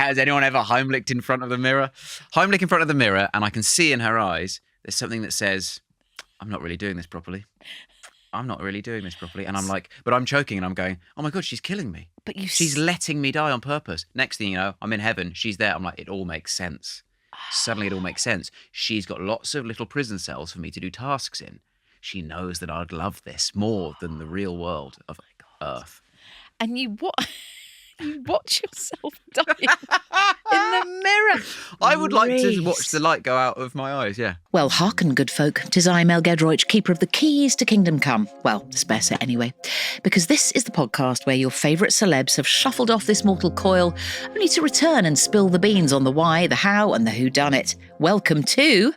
Has anyone ever Heimlicked in front of the mirror? Heimlich in front of the mirror, and I can see in her eyes there's something that says, I'm not really doing this properly. I'm not really doing this properly. And I'm like, but I'm choking and I'm going, oh my God, she's killing me. But she's letting me die on purpose. Next thing you know, I'm in heaven. She's there. I'm like, it all makes sense. Suddenly it all makes sense. She's got lots of little prison cells for me to do tasks in. She knows that I'd love this more than the real world of Earth. And you watch yourself dying in the mirror. I would like to watch the light go out of my eyes, yeah. Well, hearken, good folk, 'tis I, Mel Gedroych, keeper of the keys to kingdom come. Well, the spare set anyway. Because this is the podcast where your favourite celebs have shuffled off this mortal coil, only to return and spill the beans on the why, the how and the whodunit. Welcome to...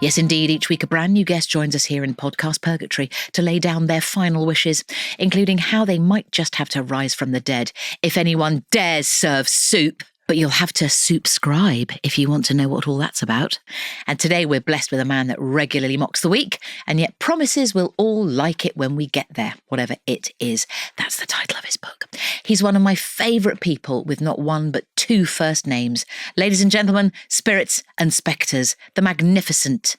Yes, indeed, each week a brand new guest joins us here in Podcast Purgatory to lay down their final wishes, including how they might just have to rise from the dead if anyone dares serve soup. But you'll have to subscribe if you want to know what all that's about. And today we're blessed with a man that regularly mocks the weak and yet promises we'll all like it when we get there, whatever it is. That's the title of his book. He's one of my favourite people with not one but two first names. Ladies and gentlemen, spirits and spectres, the magnificent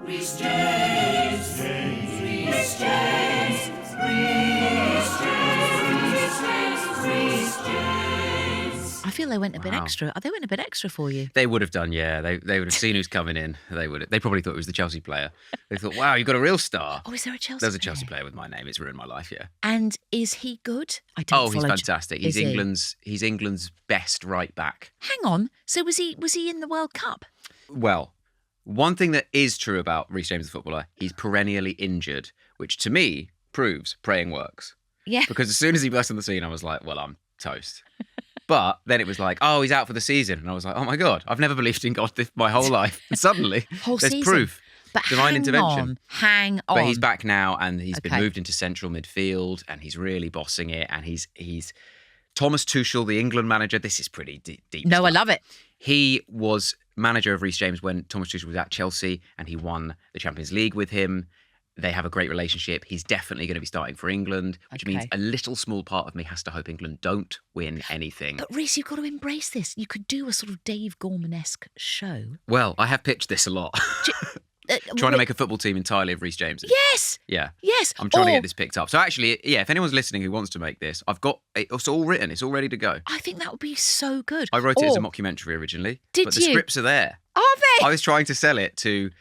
Rhys James, Rhys James, Rhys James. I feel they went a bit extra. They went a bit extra for you. They would have done, yeah. They would have seen who's coming in. They probably thought it was the Chelsea player. They thought, wow, you've got a real star. Oh, is there a Chelsea There's a Chelsea player with my name. It's ruined my life, yeah. And is he good? I don't Oh, he's follow fantastic. Is He's England's best right back. Hang on. So was he in the World Cup? Well, one thing that is true about Rhys James, the footballer, he's perennially injured, which to me proves praying works. Yeah. Because as soon as he burst on the scene, I was like, well, I'm toast. But then it was like, oh, he's out for the season. And I was like, oh my God, I've never believed in God my whole life. And suddenly, there's season. proof. But Divine intervention. Hang on. But he's back now and he's been moved into central midfield and he's really bossing it. And he's Thomas Tuchel, the England manager. This is pretty deep No, stuff. I love it. He was manager of Rhys James when Thomas Tuchel was at Chelsea and he won the Champions League with him. They have a great relationship. He's definitely going to be starting for England, which means a little small part of me has to hope England don't win anything. But Rhys, you've got to embrace this. You could do a sort of Dave Gorman-esque show. Well, I have pitched this a lot. Trying to make a football team entirely of Rhys James. Yes. Yeah. Yes. I'm trying to get this picked up. So actually, yeah, if anyone's listening who wants to make this, I've got it's all written. It's all ready to go. I think that would be so good. I wrote it as a mockumentary originally. Did but the you? scripts are there. Are they? I was trying to sell it to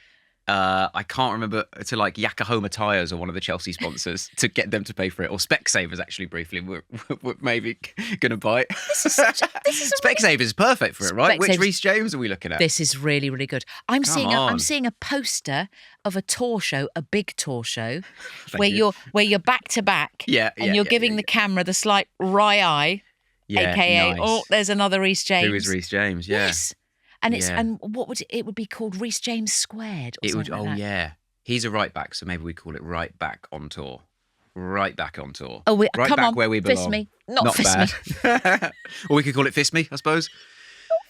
I can't remember, to like Yokohama Tyres or one of the Chelsea sponsors to get them to pay for it, or Specsavers actually briefly we're maybe going to buy it. Specsavers is perfect for it, right? Which Rhys James are we looking at? This is really, really good. I'm seeing a poster of a tour show, a big tour show, where you're back to back, and you're giving the camera the slight wry eye, aka nice. Oh, there's another Rhys James. Who is Rhys James? Yeah. Yes. And and what would it would be called? Rhys James Squared. Or something like that. Yeah. He's a right back, so maybe we call it Right Back on Tour. Right back on tour. Oh, right come back on, where we belong. Fist me, not fist bad. me. Or we could call it Fist Me, I suppose.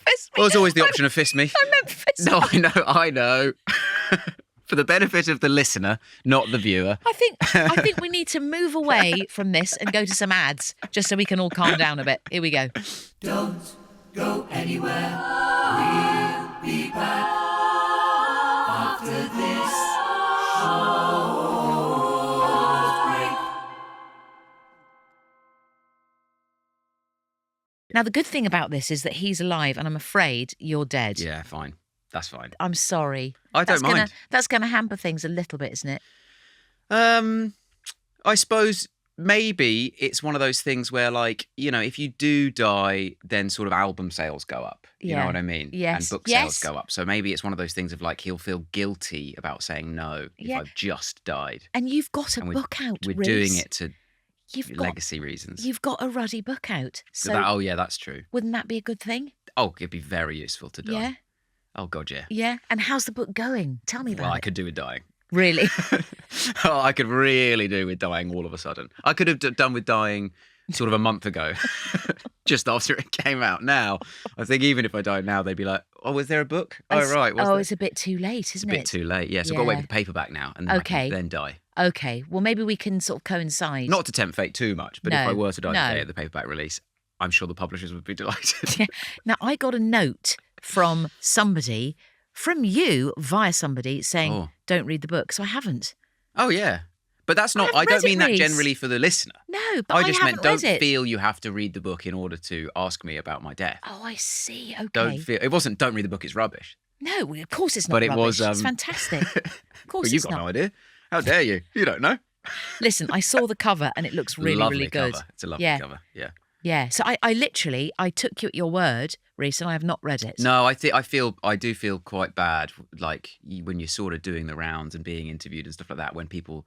Fist me. Well, there's always the option of Fist Me. I meant fist me. No, I know. For the benefit of the listener, not the viewer. I think we need to move away from this and go to some ads, just so we can all calm down a bit. Here we go. Don't go anywhere. We'll be back after this short break. Now, the good thing about this is that he's alive, and I'm afraid you're dead. Yeah, fine. That's fine. I'm sorry. I don't mind. That's going to hamper things a little bit, isn't it? I suppose maybe it's one of those things where, like, you know, if you do die, then sort of album sales go up. You know what I mean? Yes. And book sales go up. So maybe it's one of those things of like, he'll feel guilty about saying no if I've just died. And you've got a book out, We're Rhys. doing it to legacy reasons. You've got a ruddy book out. So that's true. Wouldn't that be a good thing? Oh, it'd be very useful to die. Yeah. Oh, God, yeah. Yeah. And how's the book going? Tell me about it. Well, I could do with dying. Really? I could really do with dying all of a sudden. I could have done with dying sort of a month ago, just after it came out. Now, I think even if I died now, they'd be like, "Oh, was there a book? Oh, right. Was there?" It's a bit too late, isn't It's a bit too late. Yeah, so I've got to wait for the paperback now, and then I can then die. Okay, well, maybe we can sort of coincide. Not to tempt fate too much, but if I were to die the day of the paperback release, I'm sure the publishers would be delighted. Now, I got a note from you via somebody saying, don't read the book. So I haven't. Oh, yeah. But that's not, I don't mean that generally for the listener. No, but I just meant don't read it. feel you have to read the book in order to ask me about my death. Oh, I see. Okay. Don't feel, it wasn't don't read the book, it's rubbish. No, of course it's not but it rubbish. was, it's fantastic. Of course well, you've got no idea. How dare you? You don't know. Listen, I saw the cover and it looks really, lovely really good. Cover. It's a lovely cover. Yeah. Yeah. So I literally took you at your word, Rhys, and I have not read it. No, I do feel quite bad, like when you're sort of doing the rounds and being interviewed and stuff like that. When people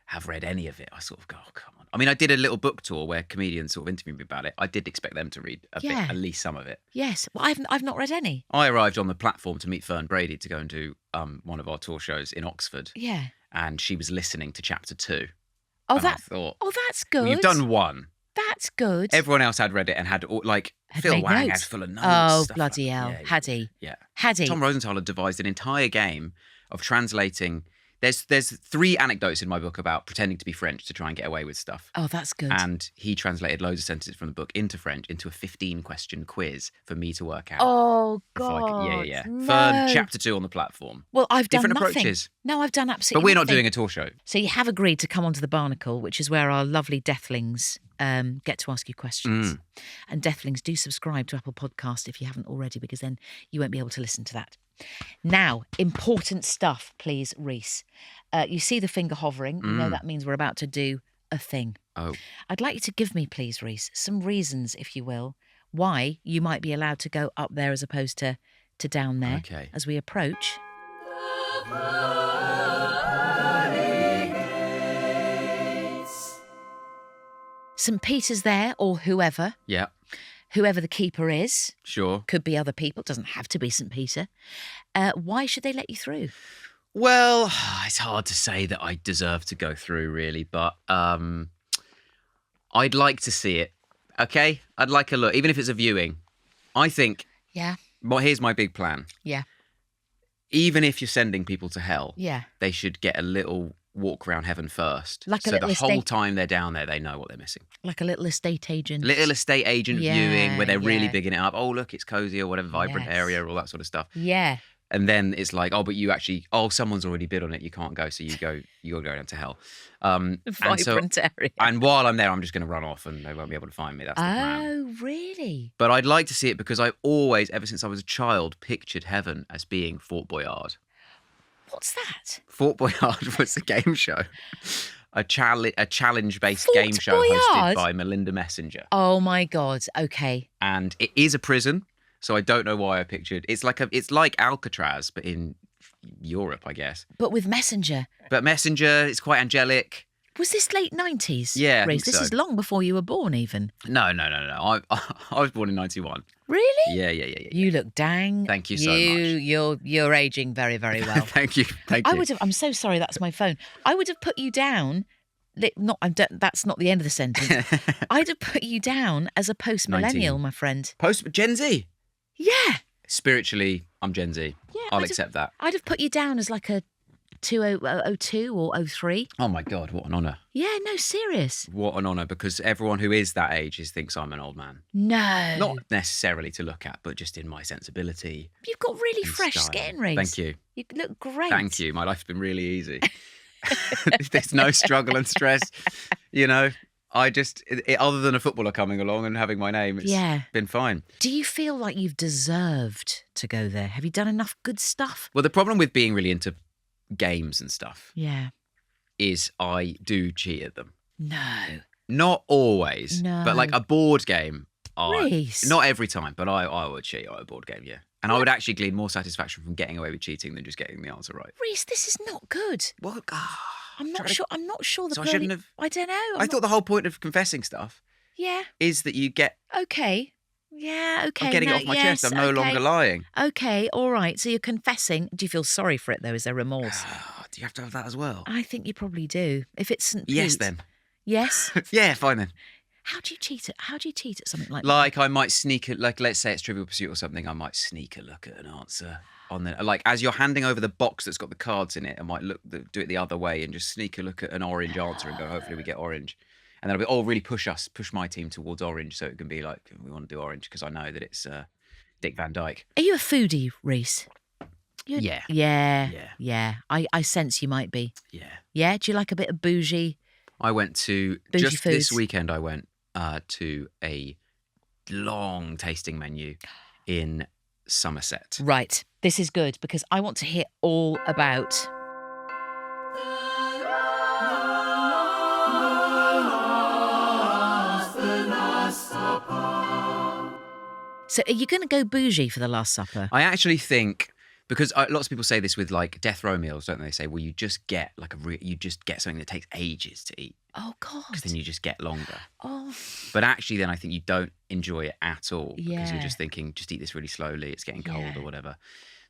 have read any of it, I sort of go, "Oh, come on." I mean, I did a little book tour where comedians sort of interviewed me about it. I did expect them to read a bit, at least some of it. Yes, well, I've not read any. I arrived on the platform to meet Fern Brady to go and do one of our tour shows in Oxford. Yeah. And she was listening to chapter 2. Oh, and I thought, that's good. Well, you've done one. That's good. Everyone else had read it and had Phil Wang had full of notes. Oh, bloody hell. Yeah, had he? Yeah. Had he? Tom Rosenthal had devised an entire game of translating. There's 3 anecdotes in my book about pretending to be French to try and get away with stuff. Oh, that's good. And he translated loads of sentences from the book into French into a 15-question quiz for me to work out. Oh, God. Yeah. No. Fern, chapter 2 on the platform. Well, I've done different nothing. approaches. No, I've done absolutely But we're not nothing. doing a tour show. So you have agreed to come onto the Barnacle, which is where our lovely deathlings get to ask you questions. And deathlings, do subscribe to Apple Podcast if you haven't already, because then you won't be able to listen to that. Now, important stuff, please, Rhys. You see the finger hovering. You know that means we're about to do a thing. Oh. I'd like you to give me, please, Rhys, some reasons, if you will, why you might be allowed to go up there as opposed to down there. Okay. As we approach. St. Peter's there, or whoever. Yeah. Whoever the keeper is. Sure. Could be other people. Doesn't have to be St. Peter. Why should they let you through? Well, it's hard to say that I deserve to go through, really, but I'd like to see it. Okay? I'd like a look, even if it's a viewing. I think. Yeah. Well, here's my big plan. Yeah. Even if you're sending people to hell, Yeah. they should get a little walk around heaven first. Like a so little the whole estate- time they're down there, they know what they're missing. Like a little estate agent. Little estate agent viewing where they're really yeah. bigging it up. Oh, look, it's cozy or whatever, vibrant Yes. area, all that sort of stuff. Yeah. And then it's like, oh, but you actually, someone's already bid on it. You can't go, so you got to go down to hell. Vibrant area. And while I'm there, I'm just going to run off, and they won't be able to find me. That's the plan. Oh, really? But I'd like to see it because I always, ever since I was a child, pictured heaven as being Fort Boyard. What's that? Fort Boyard was a game show, a challenge-based Fort game show Boyard? hosted by Melinda Messenger. Oh my God. Okay. And it is a prison. So I don't know why I pictured it's like Alcatraz, but in Europe, I guess. But with Messenger. But Messenger, it's quite angelic. Was this late 90s? Yeah, I Rhys? think This so. is long before you were born, even. No. I was born in 91. Really? Yeah. You look dang. Thank you so much. You're aging very, very well. Thank you. I'm so sorry. That's my phone. I would have put you down. That's not the end of the sentence. I'd have put you down as a post-millennial, 19. my friend. Gen Z. Yeah. Spiritually, I'm Gen Z. Yeah. I'll accept that. I'd have put you down as like a 2002 or 03. Oh my God, what an honour. Yeah, no, serious. What an honour, because everyone who is that age thinks I'm an old man. No. Not necessarily to look at, but just in my sensibility. You've got really and fresh style. skin, Rhys. Thank you. You look great. Thank you. My life's been really easy. There's no struggle and stress. You know, other than a footballer coming along and having my name, it's been fine. Do you feel like you've deserved to go there? Have you done enough good stuff? Well, the problem with being really into games and stuff Yeah. is I do cheat at them. No. Not always, No. but like a board game. Rhys. Not every time, but I would cheat at a board game, yeah. And I would actually glean more satisfaction from getting away with cheating than just getting the answer right. Rhys, this is not good. Well, I'm not sure. I'm not sure. So I shouldn't have. I don't know. I thought the whole point of confessing stuff Yeah. is that you get. Okay. Yeah. Okay. I'm getting it off my chest. I'm no longer lying. Okay. All right. So you're confessing. Do you feel sorry for it though? Is there remorse? Do you have to have that as well? I think you probably do. If it's St. Yes, Pete- then. Yes. Yeah, fine then. How do you cheat at something like that? Like I might sneak it. Like let's say it's Trivial Pursuit or something. I might sneak a look at an answer on the like as you're handing over the box that's got the cards in it. I might do it the other way and just sneak a look at an orange answer and go. Hopefully we get orange. And then I'll be really push my team towards orange so it can be like we want to do orange because I know that it's Dick Van Dyke. Are you a foodie, Rhys? Yeah. Yeah. I sense you might be. Yeah. Yeah. Do you like a bit of bougie? I went to Bougie just foods. this weekend. I went to a long tasting menu in Somerset. Right. This is good because I want to hear all about. So are you going to go bougie for the Last Supper? I actually think because lots of people say this with like death row meals, don't they? They say, well, you just get like you just get something that takes ages to eat Oh God. because then you just get longer. Oh. But actually, then I think you don't enjoy it at all because Yeah. you're just thinking, just eat this really slowly. It's getting cold Yeah. or whatever.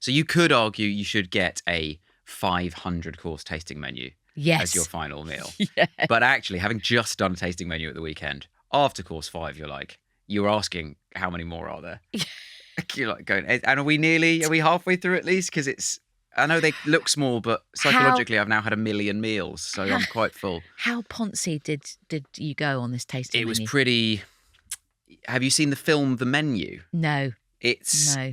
So you could argue you should get a 500-course tasting menu Yes. as your final meal. Yeah. But actually, having just done a tasting menu at the weekend, after course 5, you're asking how many more are there? You're like going, and are we halfway through at least? Because I know they look small, but psychologically I've now had 1 million meals, so I'm quite full. How poncy did you go on this tasting It was menu? pretty. Have you seen the film The Menu? No. It's No.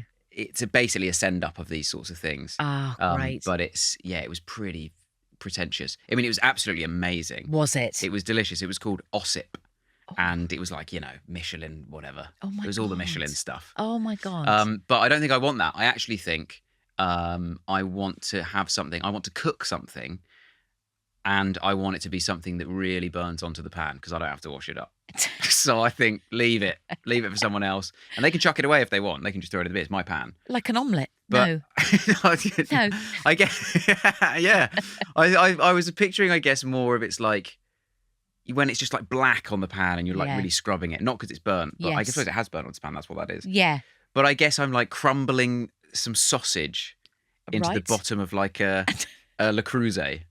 basically a send up of these sorts of things. Oh, great. But it was pretty pretentious. I mean, it was absolutely amazing. Was it? It was delicious. It was called Ossip. And it was like, Michelin, whatever. Oh my It was all the God. Michelin stuff. Oh my God. But I don't think I want that. I actually think I want to have something. I want to cook something, and I want it to be something that really burns onto the pan because I don't have to wash it up. So I think leave it for someone else, and they can chuck it away if they want. They can just throw it in the bin. It's my pan. Like an omelette? But, No. no. I guess. Yeah. I was picturing, I guess, more of it's like when it's just like black on the pan and you're like Yeah. really scrubbing it. Not because it's burnt, but I Yes. guess it has burnt on the pan. That's what that is. Yeah. But I guess I'm like crumbling some sausage into the Right. bottom of like a Le Creuset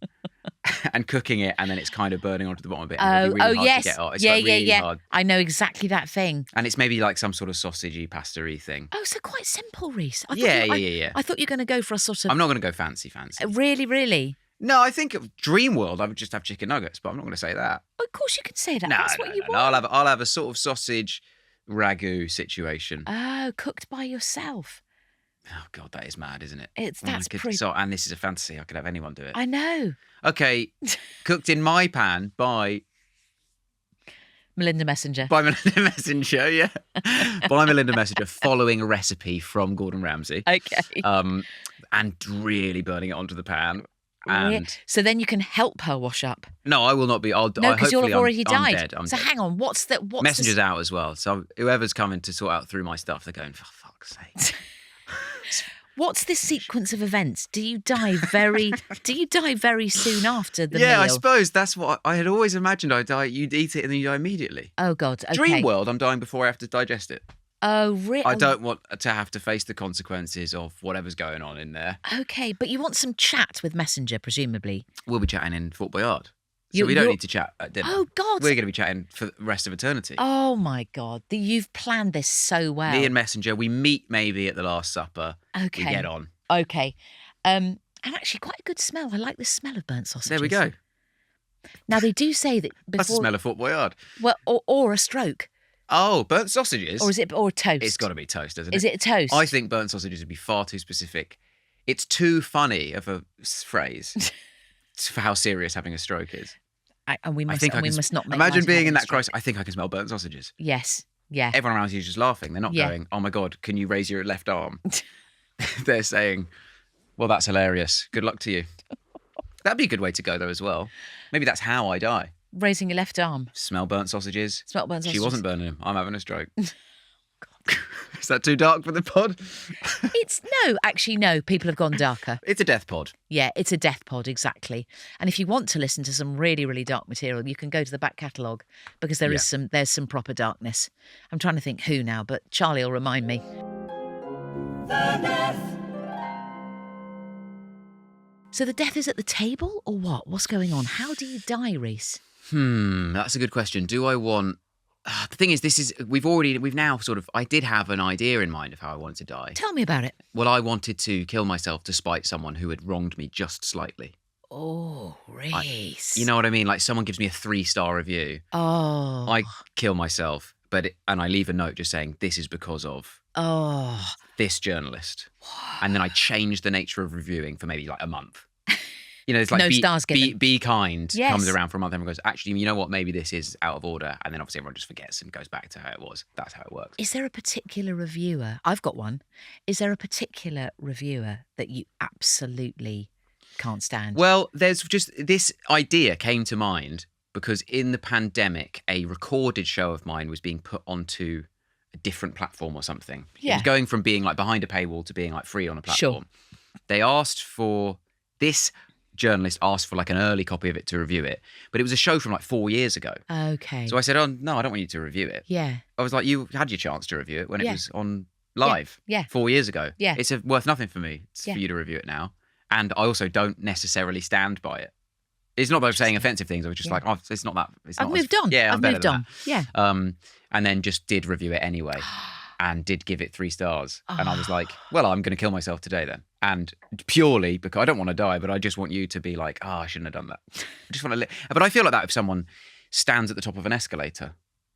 and cooking it, and then it's kind of burning onto the bottom of it. And it'll be really hard yes. to get out. It's yeah, like really yeah. hard. I know exactly that thing. And it's maybe like some sort of sausagey, pasta-y thing. Oh, so quite simple, Rhys. I thought Yeah. I thought you were going to go for a sort of. I'm not going to go fancy. Really, really. No, I think Dream World, I would just have chicken nuggets, but I'm not going to say that. Of course, you could say that. No, That's what you no. want. I'll have a sort of sausage ragu situation. Oh, cooked by yourself. Oh God, that is mad, isn't it? That's pretty. So, and this is a fantasy. I could have anyone do it. I know. Okay, cooked in my pan by Melinda Messenger. Melinda Messenger, yeah. By Melinda Messenger, following a recipe from Gordon Ramsay. Okay. And really burning it onto the pan. And So then you can help her wash up. no, I will not be. No, because you'll have already I'm died. dead. I'm so dead. hang on, what's Messenger's out as well. So whoever's coming to sort out through my stuff, they're going, for fuck's sake. What's this sequence of events? Do you die very soon after the Yeah, meal? I suppose that's what I had always imagined. You'd eat it and then you die immediately. Oh God. Okay. Dream World, I'm dying before I have to digest it. Oh really? I don't want to have to face the consequences of whatever's going on in there. Okay, but you want some chat with Messenger, presumably. We'll be chatting in Fort Boyard. So You- we don't you're- need to chat at dinner. Oh God. We're going to be chatting for the rest of eternity. Oh my God. You've planned this so well. Me and Messenger, we meet maybe at the Last Supper. Okay. We get on. Okay. And actually quite a good smell. I like the smell of burnt sausages. There we go. Now they do say that before That's the smell of Fort Boyard. well or a stroke. Oh, burnt sausages? Or is it or toast? It's got to be toast, isn't it? Is it a toast? I think burnt sausages would be far too specific. It's too funny of a phrase for how serious having a stroke is. And we must, must not make imagine light of being having in a that stroke. crisis. I think I can smell burnt sausages. Yes. Yeah. Everyone around you is just laughing. They're not Yeah. going, "Oh my God, can you raise your left arm?" They're saying, "Well, that's hilarious. Good luck to you." That'd be a good way to go though as well. Maybe that's how I die. Raising your left arm. Smell burnt sausages. Smell burnt sausages. She wasn't burning them. I'm having a stroke. Is that too dark for the pod? Actually no, people have gone darker. It's a death pod. Yeah, it's a death pod, exactly. And if you want to listen to some really, really dark material, you can go to the back catalogue because there's some proper darkness. I'm trying to think who now, but Charlie will remind me. The death. So the death is at the table or what? What's going on? How do you die, Rhys? That's a good question. Do I want The thing is, we've now sort of, I did have an idea in mind of how I wanted to die. Tell me about it. Well, I wanted to kill myself to spite someone who had wronged me just slightly. Oh, Rhys. You know what I mean? Like someone gives me a 3-star review. Oh. I kill myself, and I leave a note just saying, this is because of this journalist. And then I change the nature of reviewing for maybe like a month. You know, it's like No stars given. Be kind Yes. comes around for a month. Everyone goes, actually, you know what? Maybe this is out of order. And then obviously everyone just forgets and goes back to how it was. That's how it works. Is there a particular reviewer? I've got one. Is there a particular reviewer that you absolutely can't stand? Well, there's just this idea came to mind because in the pandemic, a recorded show of mine was being put onto a different platform or something. It Yeah. was going from being like behind a paywall to being like free on a platform. They asked for this journalist asked for like an early copy of it to review it, but it was a show from like 4 years ago. Okay. So I said, oh no, I don't want you to review it. Yeah. I was like, you had your chance to review it when it Yeah. was on live Yeah. 4 years ago. Yeah. It's worth nothing for me Yeah. for you to review it now. And I also don't necessarily stand by it. It's not that I'm saying offensive things. I was just Yeah. like, oh, it's not that. It's I've not as- moved on. Yeah, I'm I've better moved than on. Yeah. that. And then just did review it anyway. And did give it 3 stars. And I was like, well, I'm going to kill myself today then. And purely because I don't want to die, but I just want you to be like, I shouldn't have done that. I just want to live. But I feel like that if someone stands at the top of an escalator,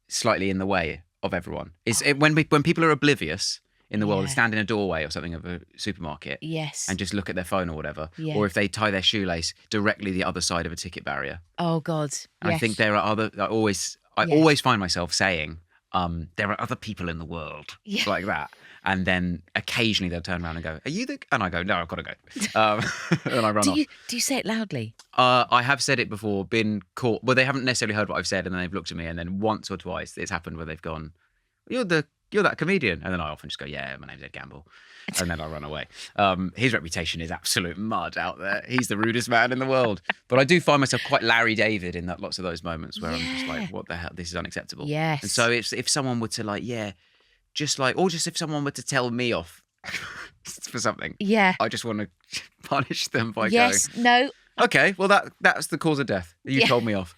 slightly in the way of everyone. When people are oblivious in the world and Yeah. stand in a doorway or something of a supermarket Yes. and just look at their phone or whatever, Yeah. or if they tie their shoelace directly the other side of a ticket barrier. Oh God. And Yes. I think there are other, I Yes. always find myself saying, there are other people in the world Yeah. like that. And then occasionally they'll turn around and go, are you the... And I go, no, I've got to go. And I run off. Do you say it loudly? I have said it before, been caught. Well, they haven't necessarily heard what I've said and then they've looked at me and then once or twice it's happened where they've gone, you're that comedian. And then I often just go, yeah, my name's Ed Gamble. And then I run away. His reputation is absolute mud out there. He's the rudest man in the world. But I do find myself quite Larry David in lots of those moments where I'm just like, what the hell? This is unacceptable. Yes. And so if someone were to like, or just if someone were to tell me off for something, Yeah. I just want to punish them by Yes. No. going, okay, well that's the cause of death. You Yeah. told me off.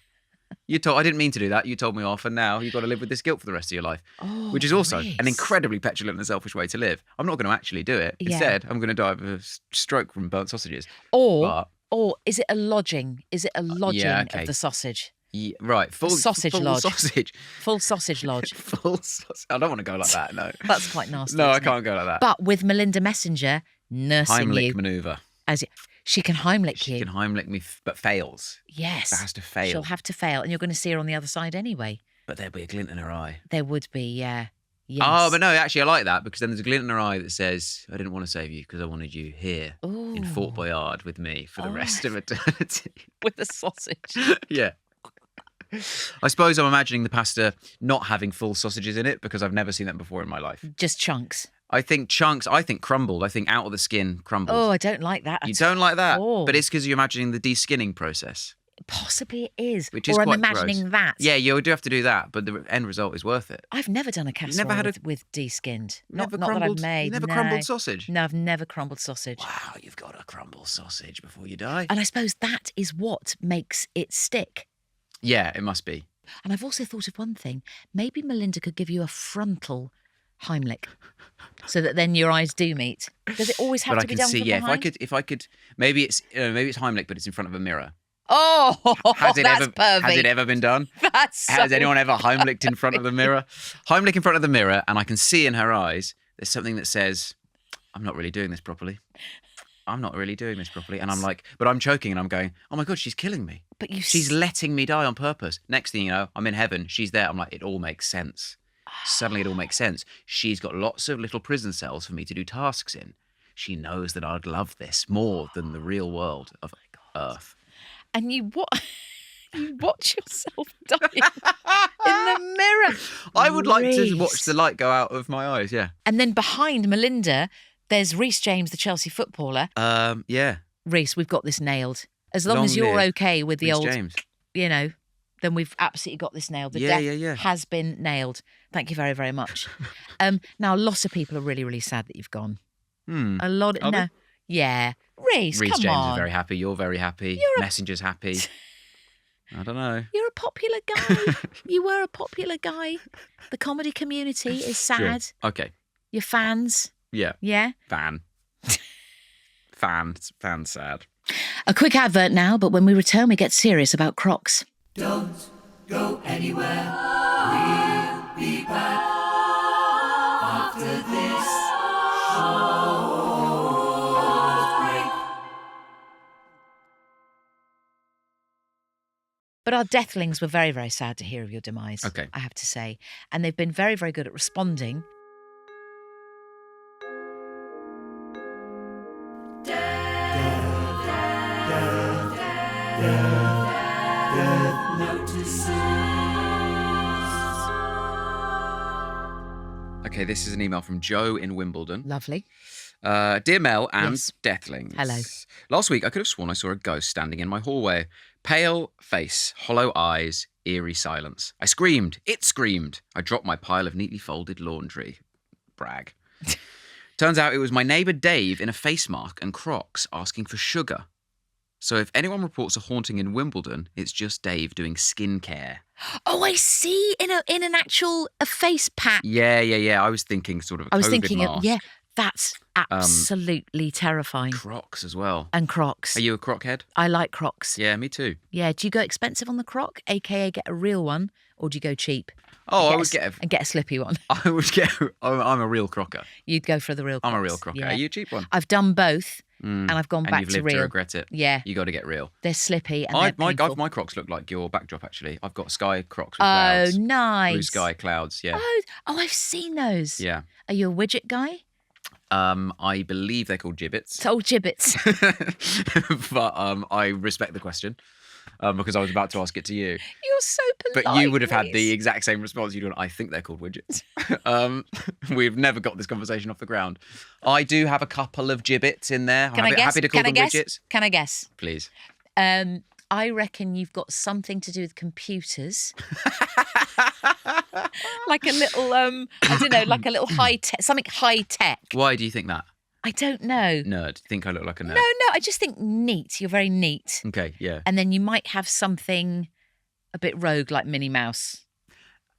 I didn't mean to do that. You told me off, and now you've got to live with this guilt for the rest of your life, Oh, which is also Rhys. an incredibly petulant and selfish way to live. I'm not going to actually do it. Yeah. Instead, I'm going to die of a stroke from burnt sausages. Or But is it a lodging? Is it a lodging okay. of the sausage? right, full sausage full lodge. sausage, Full sausage lodge. full sausage. I don't want to go like that. No, That's quite nasty. no, I isn't it? can't go like that. But with Melinda Messenger nursing Heimlich you maneuver. she can Heimlich She you. can Heimlich me, but fails. Yes. That has to fail. She'll have to fail, and you're going to see her on the other side anyway. But there'll be a glint in her eye. There would be, yeah. Yes. Oh, but no, actually, I like that because then there's a glint in her eye that says, I didn't want to save you because I wanted you here in Fort Ooh. Boyard with me for the Oh. rest of eternity. With a sausage. Yeah. I suppose I'm imagining the pasta not having full sausages in it because I've never seen that before in my life. Just chunks. I think chunks, I think crumbled. I think out of the skin crumbled. Oh, I don't like that. You at don't like that? all. But it's because you're imagining the de-skinning process. Possibly it is. Which is or I'm quite imagining gross. that. Yeah, you do have to do that, but the end result is worth it. I've never done a casserole never had with de-skinned. Not Never that I've crumbled, made. you never no. crumbled sausage? No, I've never crumbled sausage. Wow, you've got to crumble sausage before you die. And I suppose that is what makes it stick. Yeah, it must be. And I've also thought of one thing. Maybe Melinda could give you a frontal Heimlich, so that then your eyes do meet. Does it always have But I to be can done see, from yeah, behind? if I could, maybe it's Heimlich, but it's in front of a mirror. Oh, Has it that's ever, pervy. has it ever been done? That's Has so anyone ever Heimlicked in front of the mirror? Heimlich in front of the mirror, and I can see in her eyes there's something that says, I'm not really doing this properly. I'm not really doing this properly. And I'm like, but I'm choking and I'm going, oh my God, she's killing me. But you She's letting me die on purpose. Next thing you know, I'm in heaven. She's there. I'm like, it all makes sense. Suddenly it all makes sense. She's got lots of little prison cells for me to do tasks in. She knows that I'd love this more than the real world of Earth. And you watch yourself die in the mirror. I would like to Rhys. watch the light go out of my eyes, yeah. And then behind Melinda, there's Rhys James, the Chelsea footballer. Yeah. Rhys, we've got this nailed. As long Long as you're live okay with the Rhys old, James. then we've absolutely got this nailed. The Yeah, death yeah. has been nailed. Thank you very, very much. Now, lots of people are really, really sad that you've gone. A lot. Are they? Yeah. Rhys, Rhys come James on. is very happy. You're very happy. You're a- Messenger's happy. I don't know. You're a popular guy. You were a popular guy. The comedy community is sad. Sure. Okay. Your fans. Yeah. Yeah. Fan sad. A quick advert now, but when we return, we get serious about Crocs. Don't go anywhere. We'll be back after this short break. But our deathlings were very, very sad to hear of your demise, Okay. I have to say. And they've been very, very good at responding. Okay, this is an email from Joe in Wimbledon. Lovely. Dear Mel and Yes. Deathlings. Hello. Last week, I could have sworn I saw a ghost standing in my hallway. Pale face, hollow eyes, eerie silence. I screamed. It screamed. I dropped my pile of neatly folded laundry. Brag. Turns out it was my neighbour Dave in a face mask and Crocs asking for sugar. So if anyone reports a haunting in Wimbledon, it's just Dave doing skincare. Oh, I see. In an actual face pack. Yeah. I was thinking sort of a I was COVID thinking, mask. that's absolutely terrifying. Crocs as well. And Crocs. Are you a Croc head? I like Crocs. Yeah, me too. Yeah. Do you go expensive on the Croc, aka get a real one, or do you go cheap? Oh, I would and get a slippy one. I would get. I'm a real crocker. You'd go for the real. I'm a Crocs. real crocker. Yeah. Are you a cheap one? I've done both, and I've gone And back you've to lived real. to regret it. Yeah, You got to get real. they're slippy and they're painful. My Crocs look like your backdrop. Actually, I've got sky Crocs with Oh, clouds. nice. Blue sky clouds. Yeah. Oh, I've seen those. Yeah. Are you a widget guy? I believe they're called gibbets. It's old gibbets. But I respect the question because I was about to ask it to you. You're so polite. But you would have had the Rhys. exact same response. You'd I think they're called widgets. We've never got this conversation off the ground. I do have a couple of gibbets in there. Can I guess? Happy to call Can I them guess? widgets. Can I guess? Please. I reckon you've got something to do with computers. Like a little, I don't know, like a little high tech, something high tech. Why do you think that? I don't know. Nerd. Think I look like a nerd? No, I just think neat. You're very neat. Okay, yeah. And then you might have something a bit rogue like Minnie Mouse.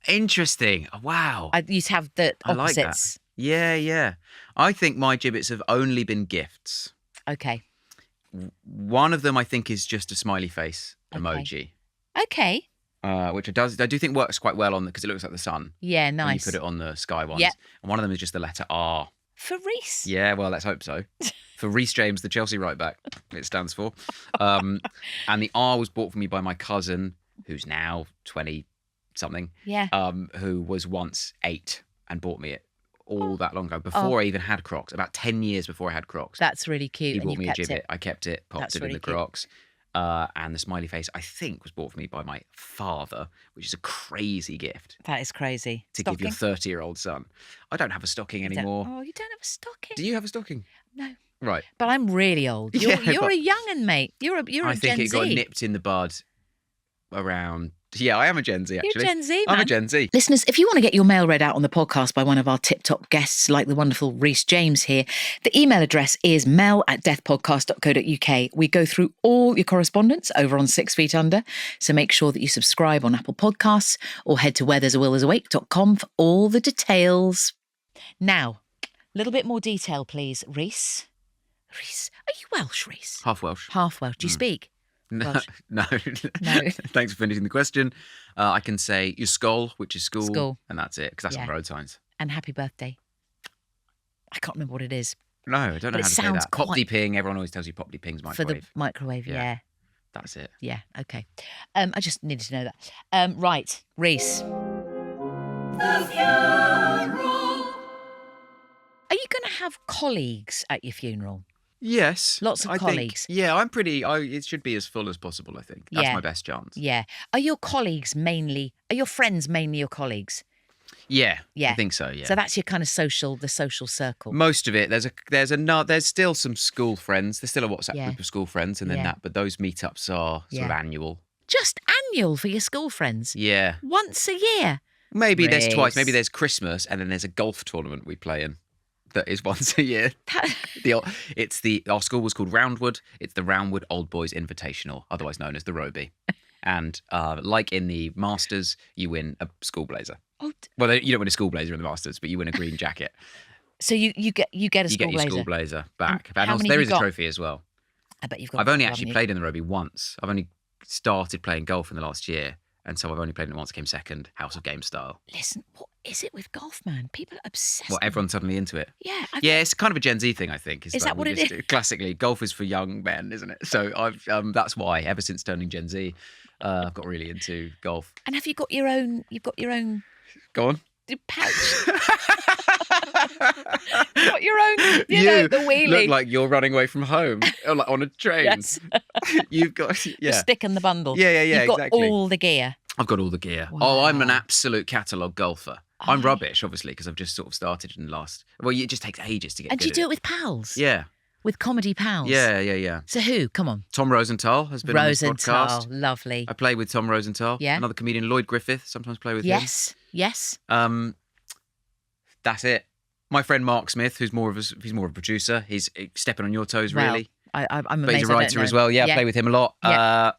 Interesting. Wow. You'd have the I like that. opposites. Yeah. I think my gibbets have only been gifts. Okay. One of them I think is just a smiley face emoji. Okay. Which I do think works quite well on because it looks like the sun. Yeah, When you nice. put it on the sky ones. Yep. And one of them is just the letter R. For Rhys. Yeah, well, let's hope so. For Rhys James, the Chelsea right back, it stands for. And the R was bought for me by my cousin, who's now 20-something, Yeah. who was once 8 and bought me it all that long ago, before I even had Crocs, about 10 years before I had Crocs. That's really cute. He and bought you've me a kept gibbet. it. I kept it, popped That's it really in the cute. Crocs. And the smiley face, I think, was bought for me by my father, which is a crazy gift That is crazy. to Stocking? give your 30-year-old son. I don't have a stocking You don't- anymore. Oh, you don't have a stocking? Do you have a stocking? No. Right. But I'm really old. You're, Yeah, you're but- a young'un, mate. You're a I Gen think it Z. got nipped in the bud around. Yeah, I am a Gen Z, actually. You're Gen Z, I'm a man. Gen Z. Listeners, if you want to get your mail read out on the podcast by one of our tip-top guests like the wonderful Rhys James here, the email address is mel@deathpodcast.co.uk. We go through all your correspondence over on 6 Feet Under, so make sure that you subscribe on Apple Podcasts or head to wheretheresawill.com for all the details. Now, a little bit more detail, please, Rhys. Rhys, are you Welsh, Rhys? Half Welsh. Half Welsh. Do you speak? No, Welsh. no. No. Thanks for finishing the question. I can say your skull, which is school, School. and that's it, because that's on Yeah. road signs. And happy birthday. I can't remember what it is. No, I don't know But it how to say sounds that. Pop quite- de ping. Everyone always tells you pop de ping's For microwave. the microwave, Yeah. yeah. That's it. Yeah, okay. I just needed to know that. Right, Rhys. The funeral. Are you going to have colleagues at your funeral? Yes. Lots of I colleagues. Think, yeah, I'm pretty. It should be as full as possible, I think. That's Yeah. my best chance. Yeah. Are your friends mainly your colleagues? Yeah. Yeah. I think so, yeah. So that's your kind of the social circle. Most of it. There's still some school friends. There's still a WhatsApp Yeah. group of school friends, and then Yeah. that. But those meetups are sort of Yeah. annual. Just annual for your school friends? Yeah. Once a year? Maybe there's twice. Maybe Rhys. there's Christmas, and then there's a golf tournament we play in. That is once a year. Our school was called Roundwood. It's the Roundwood Old Boys Invitational, otherwise known as the Roby. And like in the Masters, you win a school blazer. Oh, Well, you don't win a school blazer in the Masters, but you win a green jacket. so you get a You school get your blazer. school blazer back. And how also, many there have is you a got? trophy as well. I bet you've got. I've only a couple, actually haven't played in the rugby once. I've only started playing golf in the last year. And so I've only played in it once, came second, House of Games style. you? Listen, what is it with golf, man? People are obsessed. Well, with everyone's suddenly into it. it. Yeah. Yeah, it's kind of a Gen Z thing, I think. Is like that what we it just is? do. Classically, golf is for young men, isn't it? So that's why, ever since turning Gen Z, I've got really into golf. And have you got your own? You've got your own Go on. pouch. You've got your own. You know, the wheelie. Look like you're running away from home, or like on a train. Yes. You've got The stick and the bundle. Yeah, You've got exactly. all the gear. I've got all the gear. Oh, I'm an Wow. absolute catalogue golfer. I'm Oh. rubbish, obviously, because I've just sort of started in the last. Well, it just takes ages to get And good do you at do it with pals? Yeah, With comedy pals? yeah. So who? Come on. Tom Rosenthal has been on this Rosenthal. podcast. Lovely. I play with Tom Rosenthal. Yeah. Another comedian, Lloyd Griffith, sometimes play with Yes. Yes. him. That's it. My friend Mark Smith, he's more of a producer. He's stepping on your toes, Well, really. I'm But amazed. he's a I don't writer know. as well. Yeah, I play with him a lot. Yeah.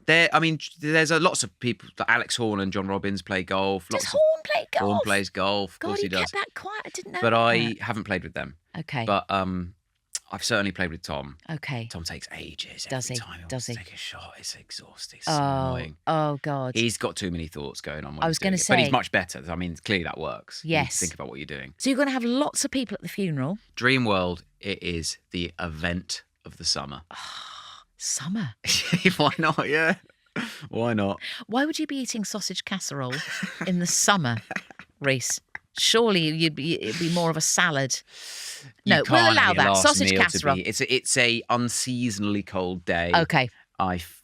There's lots of people. Like Alex Horn and John Robbins play golf. Does Lots Horn play golf? of Horn plays golf. Of God, course he he does. kept that quiet. I didn't know. But that. I haven't played with them. Okay. But I've certainly played with Tom. Okay. Tom takes ages. Does every he? time Does he? Take a shot. It's exhausting. It's so Oh. annoying. Oh God. He's got too many thoughts going on. When I was going gonna to but he's say- much better. I mean, clearly that works. You need to Yes. think about what you're doing. So you're going to have lots of people at the funeral. Dream World. It is the event of the summer. Summer. Why not? Yeah. Why not? Why would you be eating sausage casserole in the summer, Rhys? Surely it'd be more of a salad. No, You we'll can't allow have your that. last Sausage meal to casserole. be- It's a unseasonally cold day. Okay.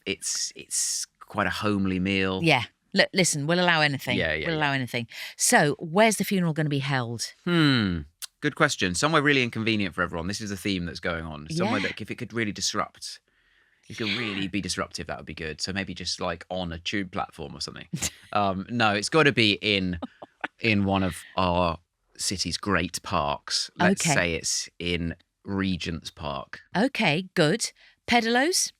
It's quite a homely meal. Yeah. Look, listen, we'll allow anything. Yeah, We'll allow anything. So, where's the funeral going to be held? Good question. Somewhere really inconvenient for everyone. This is a theme that's going on. Somewhere Yeah. that if it could really disrupt, it could really be disruptive, that would be good. So maybe just like on a tube platform or something. No, it's got to be in one of our city's great parks. Let's Okay. say it's in Regent's Park. Okay, good. Pedalos?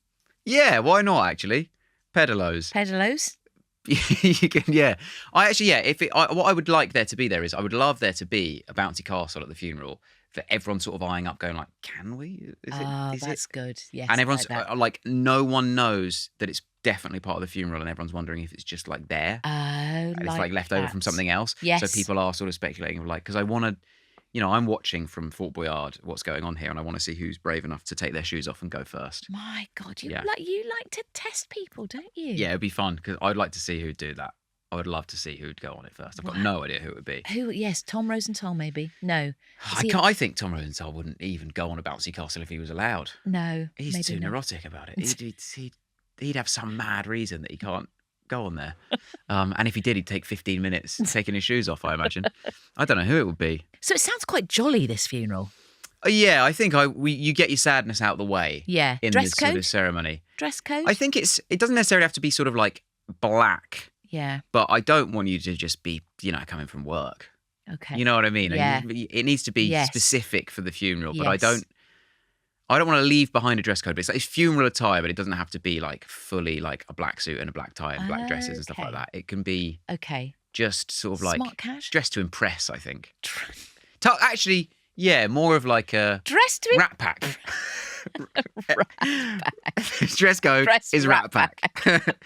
Yeah, why not actually? Pedalos. Pedalos? You can, yeah. What I would like there to be there is I would love there to be a bouncy castle at the funeral for everyone sort of eyeing up, going like, "Can we? Is it? That's good. Yes. And I everyone's like that. like, no one knows that it's definitely part of the funeral, and everyone's wondering if it's just like there and it's like left over from that. something else. Yes. So people are sort of speculating of like, because I want to. I'm watching from Fort Boyard what's going on here, and I want to see who's brave enough to take their shoes off and go first. My God, you Yeah. like to test people, don't you? Yeah, it'd be fun because I'd like to see who'd do that. I would love to see who'd go on it first. I've got no idea who it would be. Who? Yes, Tom Rosenthal, maybe. No. Is he- I think Tom Rosenthal wouldn't even go on a bouncy castle if he was allowed. No. He's maybe too not. neurotic about it. He'd have some mad reason that he can't go on there. And if he did, he'd take 15 minutes taking his shoes off, I imagine. I don't know who it would be. So it sounds quite jolly, this funeral. Yeah, I think you get your sadness out of the way. Yeah. In Dress this sort code? of ceremony. Dress code? I think it doesn't necessarily have to be sort of like black, Yeah. but I don't want you to just be, coming from work. Okay. You know what I mean? Yeah. It needs to be Yes. specific for the funeral, but Yes. I don't want to leave behind a dress code. But it's funeral attire, but it doesn't have to be like fully like a black suit and a black tie and black dresses and stuff like Okay. that. It can be Okay. just sort of like Smart cash? dressed to impress, I think. Actually, yeah, more of like a Dressed to Rat Pack. Dress code Dress is Rat Rat Pack.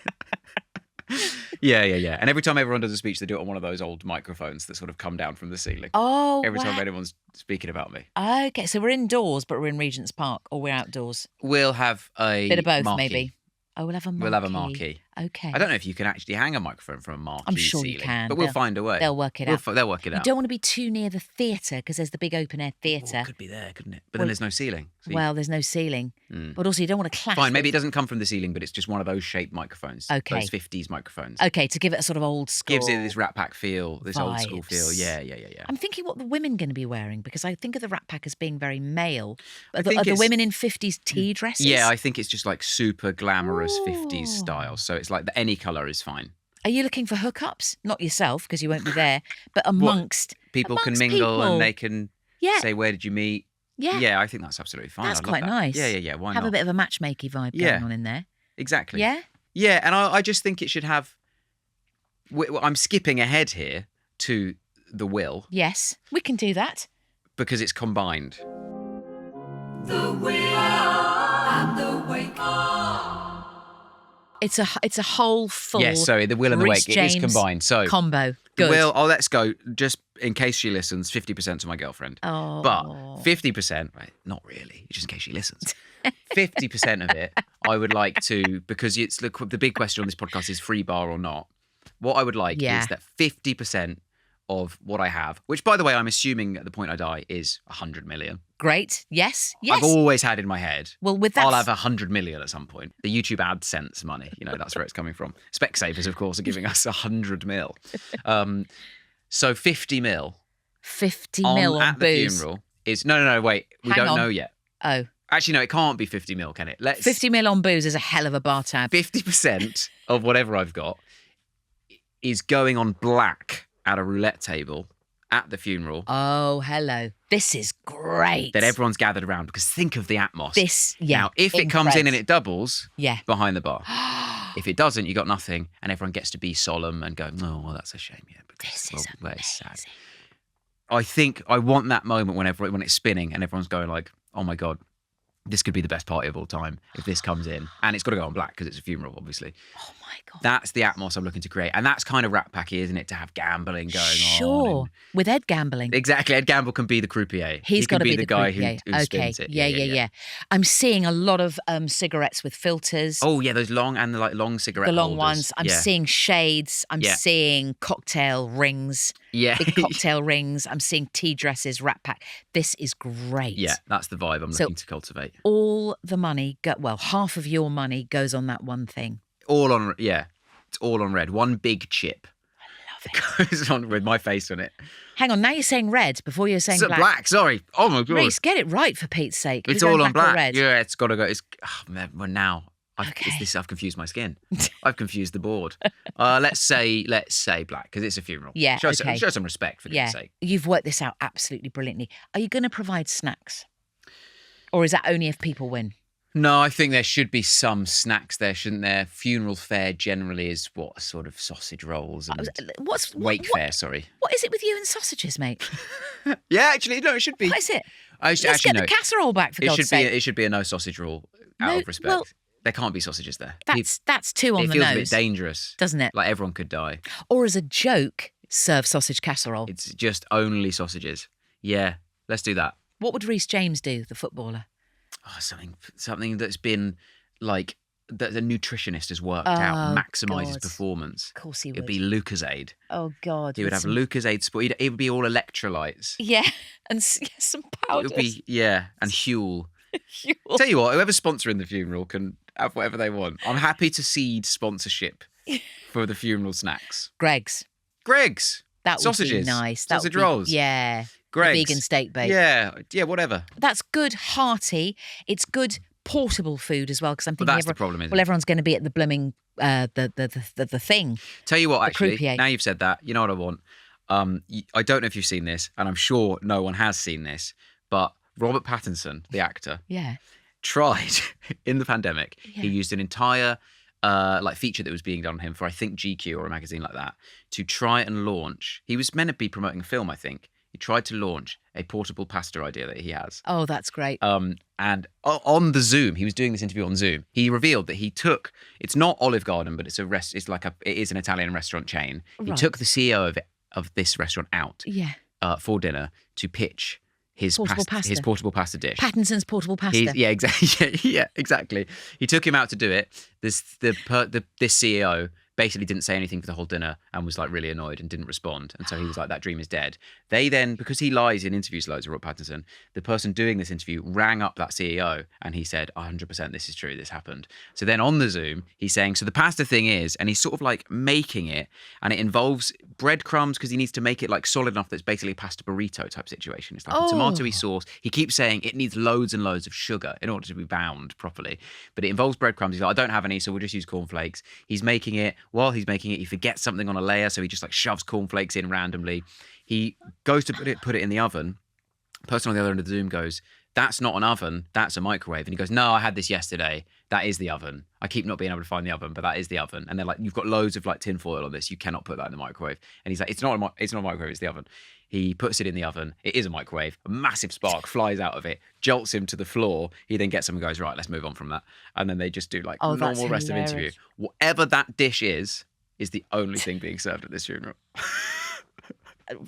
Yeah. And every time everyone does a speech, they do it on one of those old microphones that sort of come down from the ceiling. Oh, Every time wow. anyone's speaking about me. Okay, so we're indoors, but we're in Regent's Park, or we're outdoors. We'll have a Bit of both, marquee. maybe. Oh, we'll have a marquee. We'll have a marquee. Okay. I don't know if you can actually hang a microphone from a marquee I'm sure you ceiling, can. but we'll They'll- find a way. They'll work it out. They'll work it You out. don't want to be too near the theatre because there's the big open air Oh, theatre. it could be there, couldn't it? But Well, then there's no ceiling. So Well, there's no ceiling. But also, you don't want to clash. fine, maybe it with- doesn't come from the ceiling, but it's just one of those shaped microphones. Okay. Those 50s microphones. Okay, to give it a sort of old school. Gives it this Rat Pack feel, this old school feel. vibes. Yeah. I'm thinking what the women going to be wearing because I think of the Rat Pack as being very male. I Are the think are the it's- women in 50s tea dresses? Yeah, I think it's just like super glamorous 50s Ooh. style. So it's like any colour is fine. Are you looking for hookups? Not yourself because you won't be there, but amongst People can amongst mingle people. and they can Yeah. say, where did you meet? Yeah. Yeah, I think that's absolutely fine. That's I love quite that. nice. Yeah. Why Have not? a bit of a matchmaking vibe Yeah. going on in there. Exactly. Yeah? Yeah, and I just think it should have. I'm skipping ahead here to the will Yes, we can do that. because it's combined. The will and the wake. It's a whole full. Yes, sorry, the will and the Rhys wake. It is James combined. So combo. the Good. will. Oh, let's go. Just in case she listens, 50% to my girlfriend. Oh. But 50%, right? Not really. Just in case she listens. 50% of it, I would like to, because it's the big question on this podcast is free bar or not. What I would like Yeah. is that 50% of what I have, which by the way, I'm assuming at the point I die is 100 million. Great. Yes. Yes. I've always had in my head. Well, with that, I'll have 100 million at some point. The YouTube AdSense money, that's where it's coming from. Specsavers, of course, are giving us 100 mil. So 50 mil 50 mil on at the booze. funeral is no, wait, we Hang don't on. know yet. Oh, Actually, no, it can't be 50 mil, can it? 50 mil on booze is a hell of a bar tab. 50% of whatever I've got is going on black at a roulette table at the funeral Oh, hello. This is great. that everyone's gathered around, because think of the atmos. Yeah. Now, if it comes in increds. and it doubles, Yeah. behind the bar. If it doesn't, you got nothing, and everyone gets to be solemn and go, "Oh, well, that's a shame." Yeah, because This is well, it's sad. amazing. I think I want that moment when it's spinning and everyone's going like, "Oh my god, this could be the best party of all time if this comes in," and it's got to go on black because it's a funeral, obviously. Oh my God. That's the atmos I'm looking to create, and that's kind of Rat Packy, isn't it? To have gambling going on. Sure. and- With Ed gambling. Exactly. Ed Gamble can be the croupier. He's He got can to be the guy croupier. who spins it. Yeah. I'm seeing a lot of cigarettes with filters. Oh yeah, those long and the long cigarette the long holders. ones. I'm Yeah. seeing shades. I'm Yeah. seeing cocktail rings. Yeah. Big cocktail rings. I'm seeing tea dresses, Rat Pack. This is great. Yeah, that's the vibe I'm So- looking to cultivate. All the money, half of your money goes on that one thing. All on, it's all on red. One big chip. Love it. Goes on with my face on it. Hang on, now you're saying red before you're saying So black. sorry. Oh my god. Rhys, get it right for Pete's sake. It's Are we all going on black. Or black. red? Yeah, it's got to go. It's man, well, now Okay. I've confused my skin. I've confused the board. Let's say black because it's a funeral. Yeah, Show okay. some respect for Yeah, goodness sake. you've worked this out absolutely brilliantly. Are you going to provide snacks? Or is that only if people win? No, I think there should be some snacks there, shouldn't there? Funeral fare generally is what sort of sausage rolls and wake fare. Sorry. What is it with you and sausages, mate? Yeah, actually, no, it should be. What is it? Let's Let's get the casserole back, for God's sake. It should be a no sausage rule out No, of respect. well, there can't be sausages there. That's too on it the feels nose, a bit dangerous, doesn't it? Like everyone could die. Or as a joke, serve sausage casserole. It's just only sausages. Yeah, let's do that. What would Rhys James do, the footballer? Oh, something that's been like that the nutritionist has worked out, maximises God. performance. Of course he It'd would. be Lucozade. Oh, God. He would with have some- Lucozade Sport. It would be all electrolytes. Yeah, and some powders. It would be and Huel. Huel. Tell you what, whoever's sponsoring the funeral can have whatever they want. I'm happy to cede sponsorship for the funeral snacks. Greg's. Greg's. That would Sausages. be nice. That Sausage would be, rolls. Yeah. The Greg's. vegan steak bake. Yeah, whatever. That's good, hearty. It's good portable food as well, because I'm But thinking that's the problem, isn't well, it? everyone's going to be at the blooming the thing. Tell you what, The actually, croupier. now you've said that, you know what I want? I don't know if you've seen this, and I'm sure no one has seen this, but Robert Pattinson, the actor, Yeah. tried in the pandemic. Yeah. He used an entire feature that was being done on him for, I think, GQ or a magazine like that, to try and launch. He was meant to be promoting a film, I think. He tried to launch a portable pasta idea that he has. Oh, that's great. And on the Zoom, he was doing this interview on Zoom. He revealed that he took, it's not Olive Garden, but it is an Italian restaurant chain. He Right. took the CEO of this restaurant out Yeah. for dinner to pitch his Portable pasta. his portable pasta dish. Pattinson's portable pasta. Yeah, exactly. Yeah, exactly. He took him out to do it. This CEO basically didn't say anything for the whole dinner and was like really annoyed and didn't respond. And so he was like, that dream is dead. They then, because he lies in interviews loads, Robert Pattinson, the person doing this interview rang up that CEO and he said, 100% this is true, this happened. So then on the Zoom, he's saying, so the pasta thing is, and he's sort of like making it, and it involves breadcrumbs because he needs to make it like solid enough that it's basically a pasta burrito type situation. It's like a tomatoey sauce. He keeps saying it needs loads and loads of sugar in order to be bound properly, but it involves breadcrumbs. He's like, I don't have any, so we'll just use cornflakes. He's making it. While he's making it, he forgets something on a layer, so he just like shoves cornflakes in randomly. He goes to put it in the oven. The person on the other end of the Zoom goes, that's not an oven, that's a microwave. And he goes, no, I had this yesterday. That is the oven. I keep not being able to find the oven, but that is the oven. And they're like, you've got loads of like tin foil on this. You cannot put that in the microwave. And he's like, it's not a microwave, it's the oven. He puts it in the oven. It is a microwave. A massive spark flies out of it, jolts him to the floor. He then gets him and goes, right, let's move on from that. And then they just do like normal rest of interview. Whatever that dish is the only thing being served at this funeral.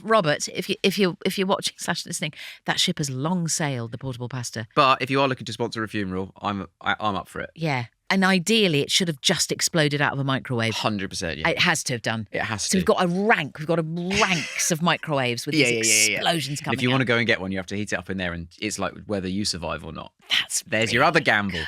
Robert, if you're watching / listening, that ship has long sailed, the portable pasta. But if you are looking to sponsor a funeral, I'm up for it. Yeah. And ideally, it should have just exploded out of a microwave. 100%, yeah. It has to have done. It has to. So we've got ranks of microwaves with these explosions coming out. If you want to go and get one, you have to heat it up in there, and it's like whether you survive or not. There's really your other gamble.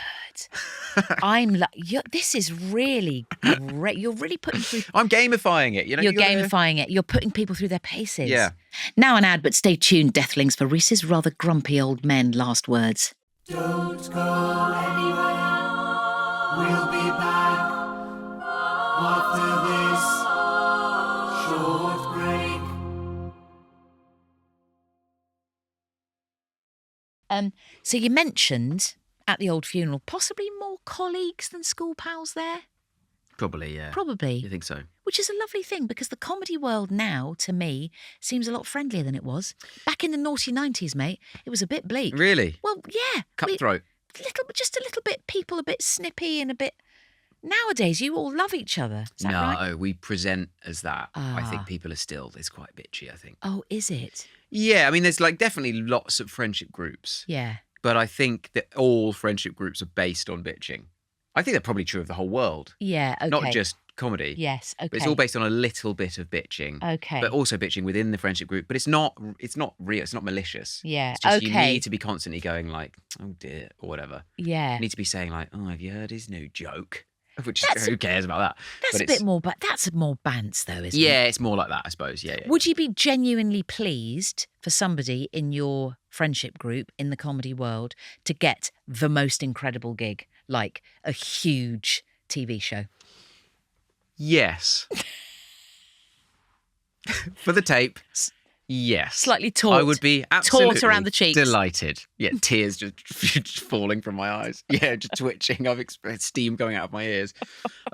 This is really great. You're really putting through... I'm gamifying it. You're gamifying it. You're putting people through their paces. Yeah. Now an ad, but stay tuned, Deathlings, for Rhys's rather grumpy old men last words. Don't go anywhere. We'll be back after this short break. So you mentioned at the old funeral possibly more colleagues than school pals there? Probably, yeah. Probably. You think so? Which is a lovely thing, because the comedy world now, to me, seems a lot friendlier than it was. Back in the naughty 90s, mate, it was a bit bleak. Really? Well, yeah. Cutthroat. Just a little bit, people a bit snippy and a bit... Nowadays, you all love each other. Is that right? No, we present as that. I think people are still, it's quite bitchy, I think. Oh, is it? Yeah, I mean, there's like definitely lots of friendship groups. Yeah. But I think that all friendship groups are based on bitching. I think they're probably true of the whole world. Yeah, okay. Not just comedy. Yes, okay. But it's all based on a little bit of bitching. Okay. But also bitching within the friendship group. But it's not real. It's not malicious. Yeah, It's just okay. you need to be constantly going like, oh dear, or whatever. Yeah. You need to be saying like, oh, have you heard his new joke? Which is, who cares about that? That's a bit more, but that's more bants though, isn't it? Yeah, it's more like that, I suppose. Yeah. Would you be genuinely pleased for somebody in your friendship group in the comedy world to get the most incredible gig, like a huge TV show? Yes. For the tape, yes. Slightly taut. I would be absolutely taut around the cheeks. Delighted. Yeah, tears just falling from my eyes. Yeah, just twitching. I've experienced steam going out of my ears.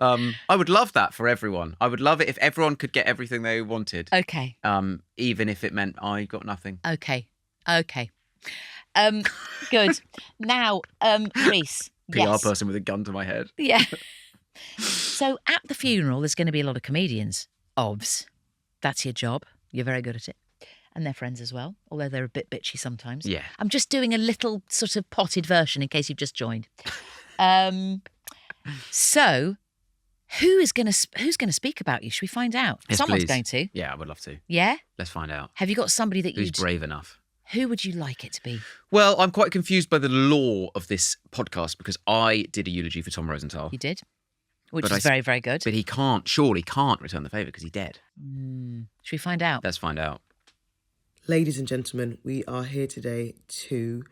I would love that for everyone. I would love it if everyone could get everything they wanted. Okay. Even if it meant I got nothing. Okay. Good. Now, Rhys. PR person with a gun to my head. Yeah. So at the funeral, there's going to be a lot of comedians. Obvs. That's your job. You're very good at it. And they're friends as well, although they're a bit bitchy sometimes. Yeah. I'm just doing a little sort of potted version in case you've just joined. So who's going to speak about you? Should we find out? Yes, Someone's please. going to. Yeah, I would love to. Yeah? Let's find out. Have you got somebody that Who's brave enough? Who would you like it to be? Well, I'm quite confused by the law of this podcast because I did a eulogy for Tom Rosenthal. You did? Which is very, very good. But he surely can't return the favour because he's dead. Should we find out? Let's find out. Ladies and gentlemen, we are here today to...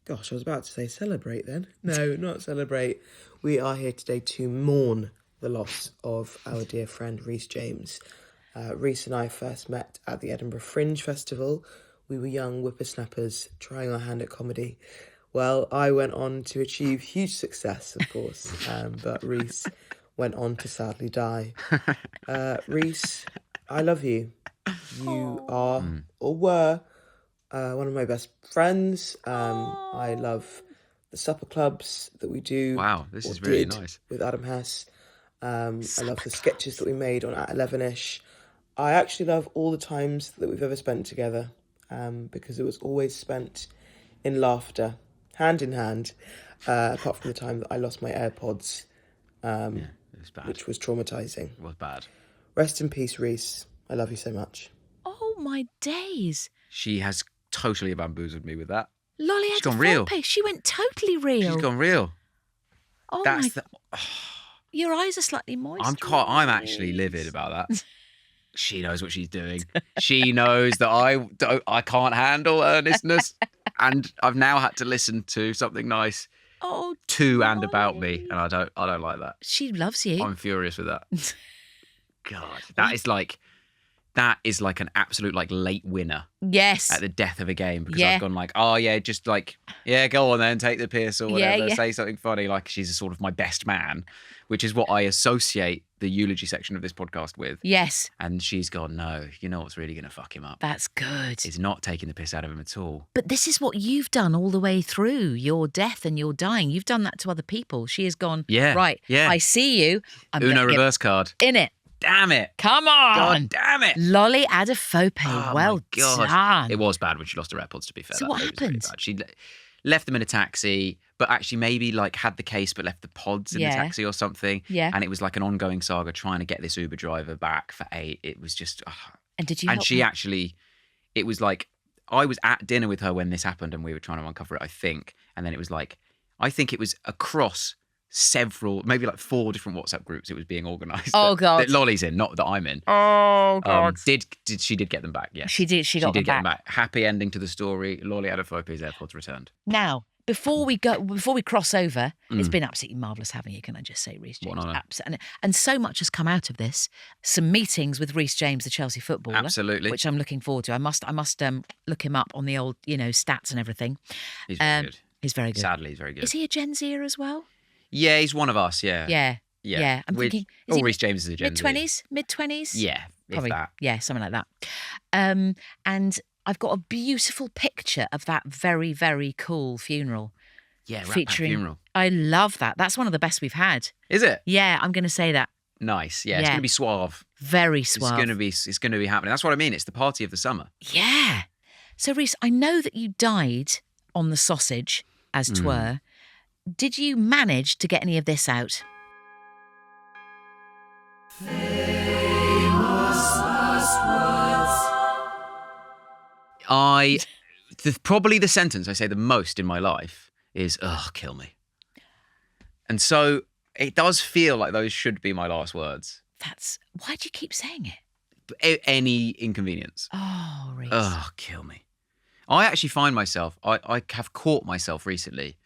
Gosh, I was about to say celebrate then. No, not celebrate. We are here today to mourn the loss of our dear friend Rhys James. Rhys and I first met at the Edinburgh Fringe Festival. We were young whippersnappers trying our hand at comedy. Well, I went on to achieve huge success, of course, but Rhys went on to sadly die. Rhys, I love you. You are, or were, one of my best friends. I love the supper clubs that we do. Wow, this is really nice. With Adam Hess. I love the sketches that we made on at 11ish. I actually love all the times that we've ever spent together, because it was always spent in laughter, hand in hand, apart from the time that I lost my AirPods, It was bad. which was traumatising. It was bad. Rest in peace, Rhys. I love you so much. Oh, my days. She has totally bamboozled me with that. Lolly She's had gone a real. pay. She went totally real. She's gone real. Oh, That's my... Your eyes are slightly moist. I'm actually livid about that. She knows what she's doing. She knows that I can't handle earnestness, and I've now had to listen to something nice to and about me, and I don't like that. She loves you. I'm furious with that. God, that is like an absolute like late winner Yes. at the death of a game because Yeah. I've gone like, oh yeah, just like, yeah, go on then, take the piss or Yeah, whatever, yeah. say something funny. Like she's sort of my best man, which is what I associate the eulogy section of this podcast with. Yes. And she's gone, no, you know what's really going to fuck him up? That's good. Is not taking the piss out of him at all. But this is what you've done all the way through your death and your dying. You've done that to other people. She has gone, Yeah, right, yeah. I see you. I'm Uno gonna get reverse card. in it. Damn it. Come on. God damn it. Lolly Adaphope. Oh, well my God. done. It was bad when she lost her AirPods, to be fair. So what It was really happened? bad. She left them in a taxi, but actually maybe like had the case but left the pods in Yeah. the taxi or something. Yeah. And it was like an ongoing saga trying to get this Uber driver back for 8. It was just... And did you and help she her? actually... It was like... I was at dinner with her when this happened and we were trying to uncover it, I think. And then it was like... I think it was across several, maybe like 4 different WhatsApp groups it was being organised. Oh, God. That Lolly's in, not that I'm in. Oh, She did get them back, yes. She did. She got did them get back. them back. Happy ending to the story. Lolly Adaphope's AirPods returned. Now, before we cross over, it's been absolutely marvellous having you, can I just say, Rhys James? What an honour. And so much has come out of this. Some meetings with Rhys James, the Chelsea footballer. Absolutely. Which I'm looking forward to. I must look him up on the old, stats and everything. He's very good. He's very good. Sadly, he's very good. Is he a Gen Zer as well? Yeah, he's one of us, yeah. Yeah. I'm thinking, is Or he Rhys James is a Gen Z. mid-20s? Yeah, Probably. if that. Yeah, something like that. And I've got a beautiful picture of that very, very cool funeral. Yeah, Rat Pack featuring. funeral. I love that. That's one of the best we've had. Is it? Yeah, I'm going to say that. Nice. Yeah, it's Yeah. going to be suave. Very suave. It's going to be happening. That's what I mean. It's the party of the summer. Yeah. So, Rhys, I know that you died on the sausage, as 'twere. Did you manage to get any of this out? Probably the sentence I say the most in my life is, "Ugh, kill me." And so it does feel like those should be my last words. Why do you keep saying it? Any inconvenience. Oh, Rhys. Ugh, kill me. I actually find myself, I have caught myself recently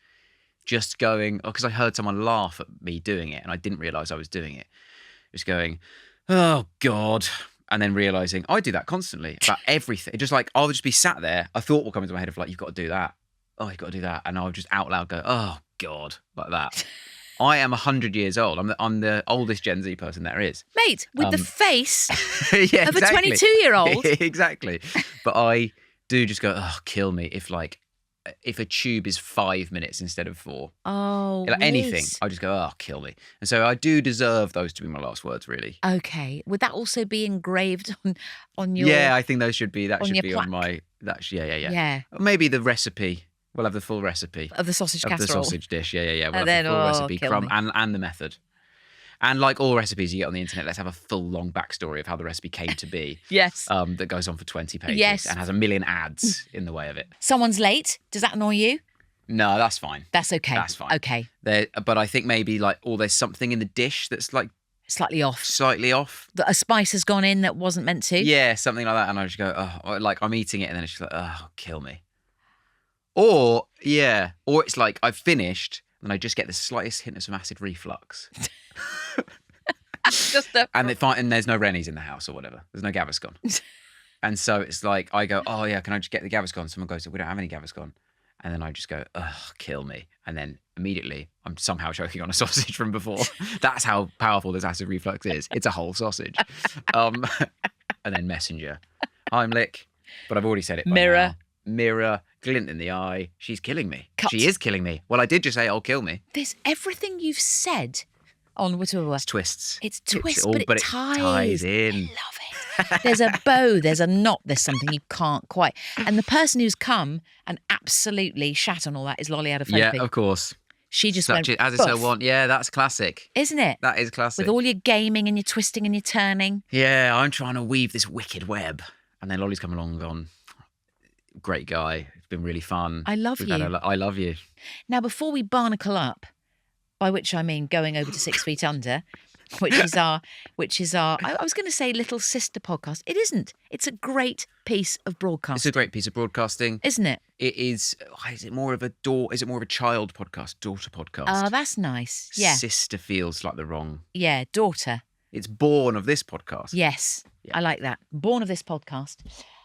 just going, because I heard someone laugh at me doing it and I didn't realise I was doing it. Just going, oh God. And then realising I do that constantly about everything. Just like, I'll just be sat there. A thought will come into my head of like, you've got to do that. Oh, you've got to do that. And I'll just out loud go, oh God, like that. I am 100 years old. I'm the oldest Gen Z person there is. Mate, with the face Yeah, of a 22-year-old. Exactly. But I do just go, oh, kill me if a tube is 5 minutes instead of 4. Oh, Like anything, Rhys. I just go, oh, kill me. And so I do deserve those to be my last words, really. Okay. Would that also be engraved on your... Yeah, I think those should be, on your on plaque? my, yeah. Yeah. Or maybe the recipe. We'll have the full recipe. Of the sausage Of the casserole. sausage dish, yeah. We'll And have then, the full oh, recipe, kill me. and the method. And like all recipes you get on the internet, let's have a full long backstory of how the recipe came to be. Yes. That goes on for 20 pages. Yes. And has a million ads in the way of it. Someone's late. Does that annoy you? No, that's fine. That's okay. That's fine. Okay. But I think maybe like, there's something in the dish that's like Slightly off. slightly off. That a spice has gone in that wasn't meant to. Yeah, something like that. And I just go, oh, or like I'm eating it and then it's just like, oh, kill me. Or it's like I've finished and I just get the slightest hint of some acid reflux. Just a... And there's no Rennies in the house or whatever. There's no Gaviscon. And so it's like, I go, oh yeah, can I just get the Gaviscon? Someone goes, we don't have any Gaviscon. And then I just go, ugh, kill me. And then immediately I'm somehow choking on a sausage from before. That's how powerful this acid reflux is. It's a whole sausage. And then messenger. Heimlich. But I've already said it by Mirror. now. Mirror, glint in the eye. She's killing me. Cut. She is killing me. Well, I did just say, oh, kill me. There's everything you've said on whatever. It's twists. It's twists, all- but it ties in. I love it. There's a bow, there's a knot, there's something you can't quite. And the person who's come and absolutely shat on all that is Lolly Adaphope. Yeah, of course. She just Such went, as it's her "Boof." want. Yeah, that's classic. Isn't it? That is classic. With all your gaming and your twisting and your turning. Yeah, I'm trying to weave this wicked web. And then Lolly's come along and gone, great guy. It's been really fun. I love you. I love you. Now, before we barnacle up, by which I mean going over to 6 Feet Under, which is our, I was going to say little sister podcast. It isn't. It's a great piece of It's broadcasting. a great piece of broadcasting. Isn't it? It is. Is it more of a child podcast, daughter podcast? Oh, that's nice. Yeah. Sister feels like the wrong. Yeah, daughter. It's born of this podcast. Yes. Yeah. I like that. Born of this podcast.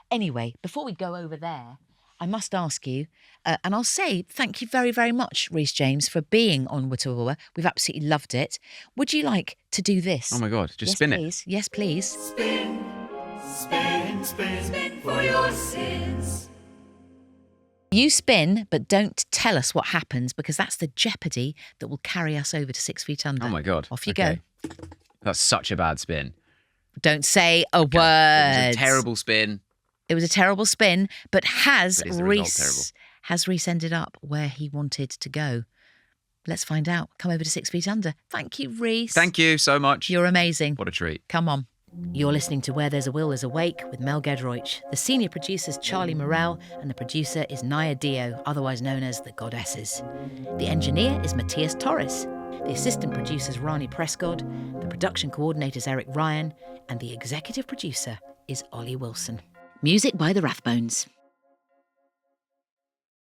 Anyway, before we go over there, I must ask you, and I'll say thank you very, very much, Rhys James, for being on Wutawawa. We've absolutely loved it. Would you like to do this? Oh my God, just yes, spin please. it. Yes, please. Spin, spin, spin, spin for your sins. You spin, but don't tell us what happens because that's the jeopardy that will carry us over to 6 Feet Under. Oh my God. Off you Okay. go. That's such a bad spin. Don't say a Okay. word. It was a terrible spin. It was a terrible spin, but has But is the result terrible? Rhys ended up where he wanted to go? Let's find out. Come over to 6 Feet Under. Thank you, Rhys. Thank you so much. You're amazing. What a treat. Come on. You're listening to Where There's a Will, There's a Wake with Mel Gedroych. The senior producer's Charlie Morrell and the producer is Naya Dio, otherwise known as the Goddesses. The engineer is Matthias Torres. The assistant producer's Rani Prescott. The production coordinator's Eric Ryan. And the executive producer is Ollie Wilson. Music by the Rathbones.